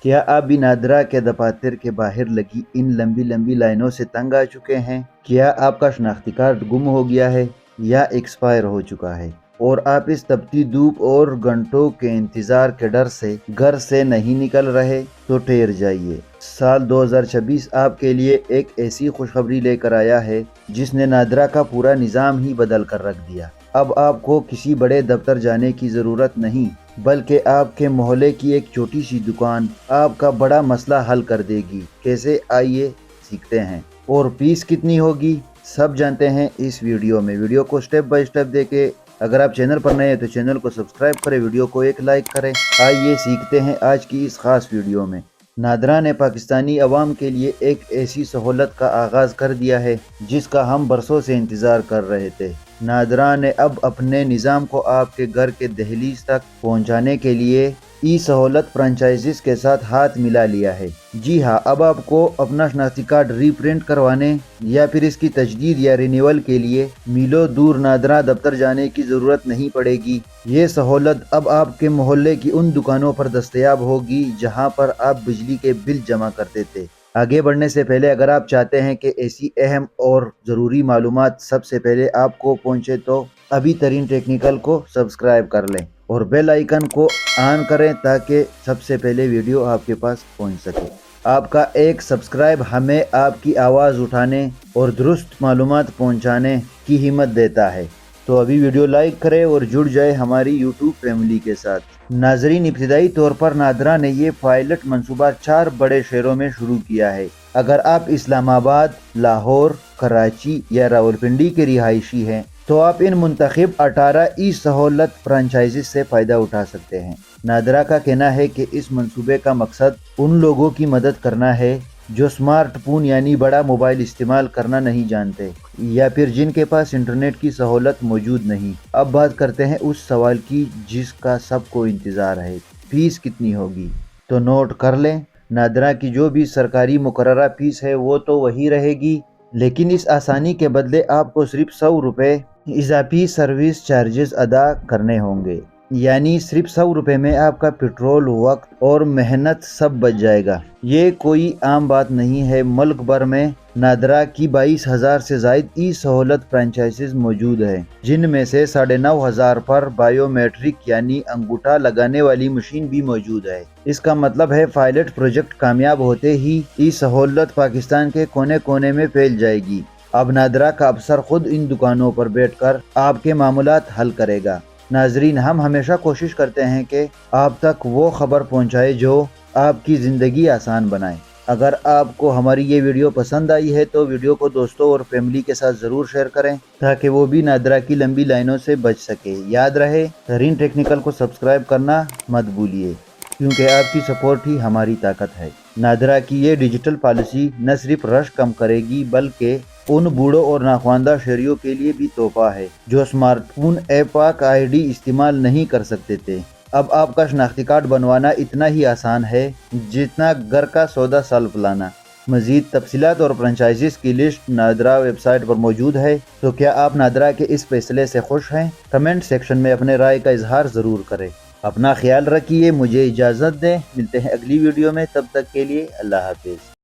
کیا آپ بھی نادرا کے دفاتر کے باہر لگی ان لمبی لمبی لائنوں سے تنگ آ چکے ہیں؟ کیا آپ کا شناختی کارڈ گم ہو گیا ہے یا ایکسپائر ہو چکا ہے اور آپ اس تپتی دھوپ اور گھنٹوں کے انتظار کے ڈر سے گھر سے نہیں نکل رہے؟ تو ٹھہر جائیے، سال 2026 آپ کے لیے ایک ایسی خوشخبری لے کر آیا ہے جس نے نادرا کا پورا نظام ہی بدل کر رکھ دیا۔ اب آپ کو کسی بڑے دفتر جانے کی ضرورت نہیں، بلکہ آپ کے محلے کی ایک چھوٹی سی دکان آپ کا بڑا مسئلہ حل کر دے گی۔ کیسے؟ آئیے سیکھتے ہیں۔ اور فیس کتنی ہوگی؟ سب جانتے ہیں اس ویڈیو میں۔ ویڈیو کو سٹیپ بائی سٹیپ دیکھیں۔ اگر آپ چینل پر نئے ہیں تو چینل کو سبسکرائب کریں، ویڈیو کو ایک لائک کریں۔ آئیے سیکھتے ہیں آج کی اس خاص ویڈیو میں۔ نادرا نے پاکستانی عوام کے لیے ایک ایسی سہولت کا آغاز کر دیا ہے جس کا ہم برسوں سے انتظار کر رہے تھے۔ نادرا نے اب اپنے نظام کو آپ کے گھر کے دہلیز تک پہنچانے کے لیے ای سہولت فرنچائزز کے ساتھ ہاتھ ملا لیا ہے۔ جی ہاں، اب آپ کو اپنا شناختی کارڈ ری پرنٹ کروانے یا پھر اس کی تجدید یا رینیول کے لیے میلوں دور نادرا دفتر جانے کی ضرورت نہیں پڑے گی۔ یہ سہولت اب آپ کے محلے کی ان دکانوں پر دستیاب ہوگی جہاں پر آپ بجلی کے بل جمع کرتے تھے۔ آگے بڑھنے سے پہلے اگر آپ چاہتے ہیں کہ ایسی اہم اور ضروری معلومات سب سے پہلے آپ کو پہنچے تو ابھی ترین ٹیکنیکل کو سبسکرائب کر لیں اور بیل آئیکن کو آن کریں تاکہ سب سے پہلے ویڈیو آپ کے پاس پہنچ سکے۔ آپ کا ایک سبسکرائب ہمیں آپ کی آواز اٹھانے اور درست معلومات پہنچانے کی ہمت دیتا ہے، تو ابھی ویڈیو لائک کریں اور جڑ جائے ہماری یوٹیوب فیملی کے ساتھ۔ ناظرین، ابتدائی طور پر نادرا نے یہ پائلٹ منصوبہ 4 بڑے شہروں میں شروع کیا ہے۔ اگر آپ اسلام آباد، لاہور، کراچی یا راولپنڈی کے رہائشی ہیں تو آپ ان منتخب 18 ای سہولت فرنچائزز سے فائدہ اٹھا سکتے ہیں۔ نادرا کا کہنا ہے کہ اس منصوبے کا مقصد ان لوگوں کی مدد کرنا ہے جو سمارٹ فون یعنی بڑا موبائل استعمال کرنا نہیں جانتے یا پھر جن کے پاس انٹرنیٹ کی سہولت موجود نہیں۔ اب بات کرتے ہیں اس سوال کی جس کا سب کو انتظار ہے، فیس کتنی ہوگی؟ تو نوٹ کر لیں، نادرا کی جو بھی سرکاری مقررہ فیس ہے وہ تو وہی رہے گی، لیکن اس آسانی کے بدلے آپ کو صرف 100 روپے اضافی سروس چارجز ادا کرنے ہوں گے۔ یعنی صرف 100 روپے میں آپ کا پیٹرول، وقت اور محنت سب بچ جائے گا۔ یہ کوئی عام بات نہیں ہے، ملک بھر میں نادرا کی 22,000 سے زائد ای سہولت فرنچائزز موجود ہیں، جن میں سے 9,500 پر بائیو میٹرک یعنی انگوٹھا لگانے والی مشین بھی موجود ہے۔ اس کا مطلب ہے پائلٹ پروجیکٹ کامیاب ہوتے ہی ای سہولت پاکستان کے کونے کونے میں پھیل جائے گی۔ اب نادرا کا افسر خود ان دکانوں پر بیٹھ کر آپ کے معاملات حل کرے گا۔ ناظرین، ہم ہمیشہ کوشش کرتے ہیں کہ آپ تک وہ خبر پہنچائے جو آپ کی زندگی آسان بنائے۔ اگر آپ کو ہماری یہ ویڈیو پسند آئی ہے تو ویڈیو کو دوستوں اور فیملی کے ساتھ ضرور شیئر کریں تاکہ وہ بھی نادرا کی لمبی لائنوں سے بچ سکے۔ یاد رہے، ترین ٹیکنیکل کو سبسکرائب کرنا مت بھولیے، کیونکہ آپ کی سپورٹ ہی ہماری طاقت ہے۔ نادرا کی یہ ڈیجیٹل پالیسی نہ صرف رش کم کرے گی بلکہ ان بوڑھوں اور ناخواندہ شہریوں کے لیے بھی تحفہ ہے جو سمارٹ فون ایپ پاک آئی ڈی استعمال نہیں کر سکتے تھے۔ اب آپ کا شناختی کارڈ بنوانا اتنا ہی آسان ہے جتنا گھر کا سودا سلف لانا۔ مزید تفصیلات اور فرنچائزز کی لسٹ نادرا ویب سائٹ پر موجود ہے۔ تو کیا آپ نادرا کے اس فیصلے سے خوش ہیں؟ کمنٹ سیکشن میں اپنے رائے کا اظہار ضرور کریں۔ اپنا خیال رکھیے، مجھے اجازت دیں، ملتے ہیں اگلی ویڈیو میں، تب تک کے لیے اللہ حافظ۔